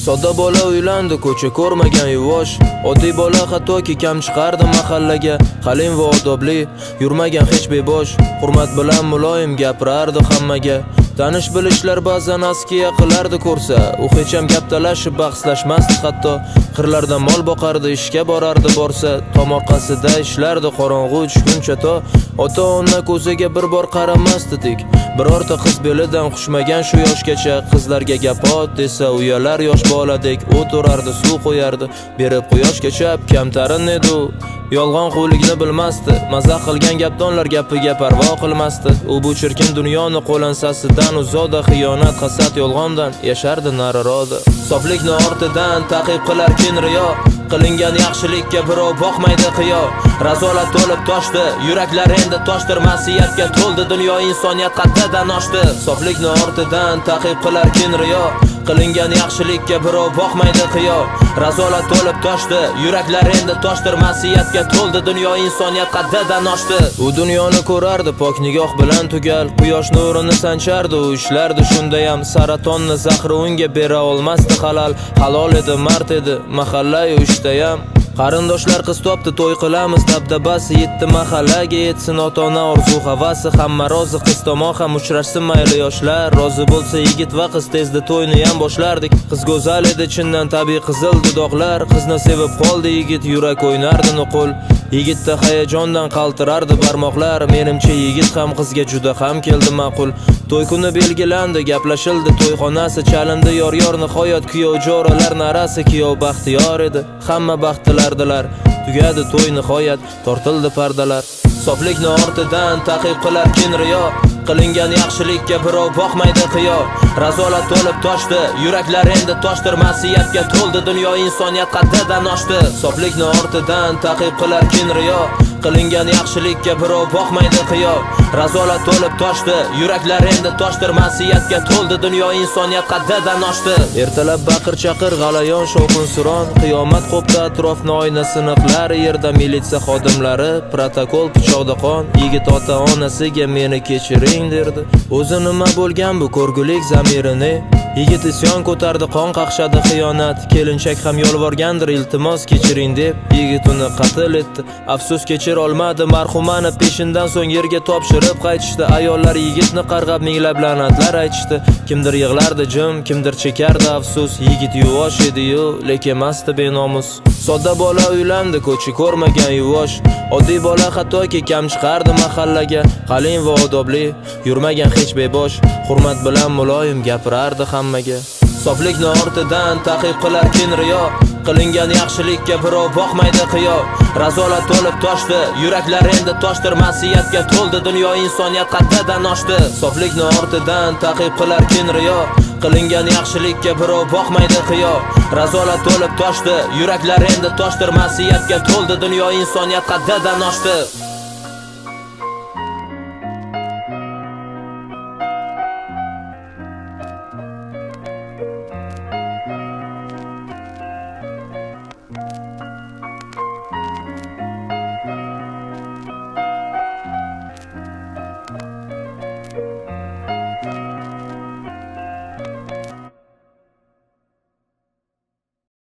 Sodda bola uylandi, ko'cha ko'rmagan yuvosh. Oddiy bola hattoki kam chiqardi mahallaga. Qalin va odobli, yurmagan hech bebosh. Hurmat bilan muloyim gapirardi hammaga. Tanish bilishlar ba'zan askiya qilardi ko'rsa. U hech ham gap talashib bahslashmasdi hatto. Qirlardan mol boqardi, ishga borardi borsa. Tomorqasida ishlardi qorong'u tushguncha to. Ota-ona ko'ziga bir bor qaramasdi tik. Birorta qiz belidan xushmagan shu yoshgacha. Qizlarga gap ot desa uyalar yosh boladek. O'tirardi, suv qo'yardi, berib quyoshgacha. Kamtarin edi u, yolg'on qo'ylikni bilmasdi. Mazax qilgan gapdonlar gapiga parvo qilmasdi. U bu chirkin dunyoni qo'lansasidan uzoqda, xiyonat, hasad, yolg'ondan yashardi nariroda. Soflikni ortidan ta'qib qilar kin riyo. Qilingan yaxshilikka birov boqmaydi qiyo. Razolat to'lib toshdi, yuraklar endi toshdir, masiyatga to'ldi dunyo, insoniyat qaddidan oshdi. Soflikni ortidan ta'qib qilar kin riyo. Qilingan yaxshilikka birov boqmaydi qiyo. Razolat to'lib toshdi, yuraklar endi toshdir, masiyatga to'ldi dunyo, insoniyat qaddidan oshdi. U dunyoni ko'rardi pok nigoh bilan tugal. Quyosh nurini sanchardi, u ishlardi shundayam. Saratonni zahri unga bera olmasdi halal. Halol edi, mard edi, mahalla-yu ishdayam. Qarindoshlar qiz topdi, to'y qilamiz dabdabasi. Yetdi mahallaga, yetsin ota-ona orzu havasi. Hamma rozi, qiz tomon ham uchrashsin mayli yoshlar. Rozi bo'lsa yigit va qiz, tezda to'yni ham boshlardik. Qiz go'zal edi chindan, tabiiy qizil dudoqlar. Qizni sevib qoldi yigit, yurak o'ynardi nuqul. Yigitda hayajondan qaltirardi barmoqlar. Menimcha yigit ham qizga juda ham keldi ma'qul. To'y kuni belgilandi, gaplashildi, to'yxonasi chalindi yor-yor. Nihoyat kuyov jo'ralar narasi, kuyov baxtiyor edi. Hamma baxtlilardilar. Tugadi to'y nihoyat, tortildi pardalar. Soflikni ortidan ta'qib qilar kin riyo. Qilingan yaxshilikka birov boqmaydi qiyo. Razolat to'lib toshdi, yuraklar endi toshdir, masiyatga to'ldi dunyo, insoniyat qaddidan oshdi. Soflikni ortidan ta'qib qilar kin riyo. Qilingan yaxshilikka birov boqmaydi qiyo. Razolat to'lib toshdi, yuraklar endi toshdir, masiyatga to'ldi dunyo, insoniyat qaddidan oshdi. Ertalab baqir chaqir, g'alayon shovqin suron. Qiyomat qo'pdi atrofni, oyna siniqlar. Yerda militsiya xodimlari, protokol pichoqda qon. Yigit ota-onasiga meni kechiring derdi. O'zi nima bo'lgan bu ko'rgulik zamirini? Yigit isyon ko'tardi, qon qaqshadi xiyonat. Kelinchak ham yolvorgandir, iltimos kechiring deb. Yigit uni qatl etdi, afsus kechir olmadi. Marhumani peshindan so'ng yerga topshirib qaytishdi. Ayollar yigitni qarg'ab minglab la'natlar aytishdi. Kimdir yig'lardi jim, kimdir chekardi afsus. Yigit yuvosh edi-yu, lekin emasdi benomus. Sodda bola uylandi, ko'cha ko'rmagan yuvosh. Oddiy bola hattoki kam chiqardi mahallaga. Qalin va odobli, yurmagan hech bebosh. Hurmat bilan muloyim gapirardi hammaga. Soflikni ortidan ta'qib qilar kin riyo. Qilingan yaxshilikka birov boqmaydi qiyo. Razolat to'lib toshdi, yuraklar endi toshdir, masiyatga to'ldi dunyo, insoniyat qaddidan oshdi. Soflikni ortidan ta'qib qilar kin riyo. Qilingan yaxshilikka birov boqmaydi qiyo. Razolat to'lib toshdi, yuraklar endi toshdir, masiyatga to'ldi dunyo, insoniyat qaddidan oshdi.